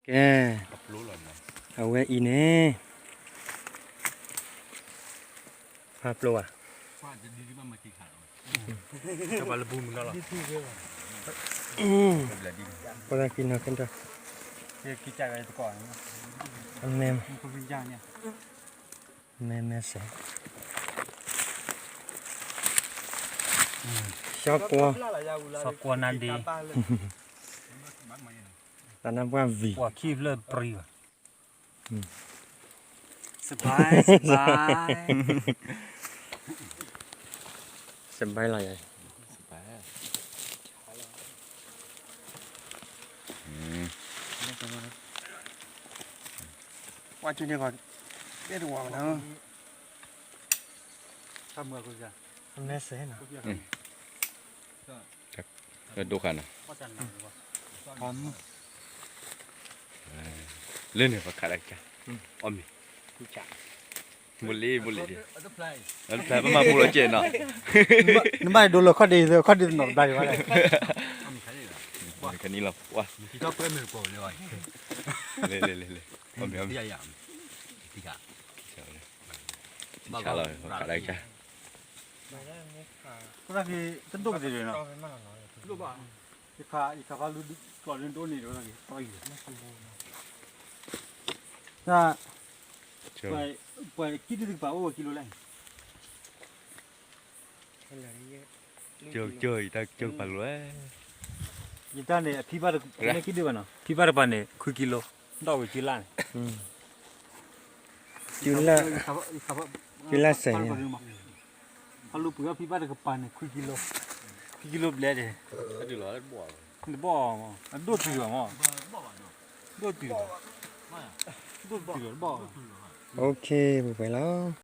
แกเอาไว้อีเน่ภาพโลอ่ะจะบาลบูมนั่นหรอพอได้กินนะกันจ้ะเดี๋ยวกินใจไปก่อนอันแม่คนเป็นย่างเนี่ยแม่เสร็จชอบกลัวนันดีตอนนั้นว่าวีว่าคีบเลิศปรีว่ะสบายอะไรสบายว่าจุดนี้ก่อนเรียกว่ามันเนาะทำเมื่อกูจะทำแน่เสียนะก็ดูกันนะพร้อมเล่นเนี่ยประกาศอะไรกันอมกูจับบุลลี่แล้วแต่มาบุลเจนเนาะนึกไม่ดูเลยข้อดีหนอกได้ว่าคันนี้เราว้าที่ชอบเพื่อนมือโปรเลยเลยอมที่ยามที่กะชาเลยประกาศอะไรกันก็ได้คือต้นตุกดีเลยเนาะรู้ป่ะอีกขารู้ก่อนเรื่องตัวนี้ด้วยนะต่อยถ้าไปคิดถึงป่าวว่ากิโลแรงchơi ta chơi phải luônยิ่งตอนนี้พี่บ้านไม่คิดดีกว่าเนาะพี่บ้านบ้านเนี่ยคือกิโลดอกกิโลล้านกิโลเสียเขารู้ปุ๊บพี่บ้านก็ปานเนี่ยคือกิโลเบลเดย์ดูหรอบ่มั้งดูตีว่ะมั้งดูตีบ่โอเคไปแล้ว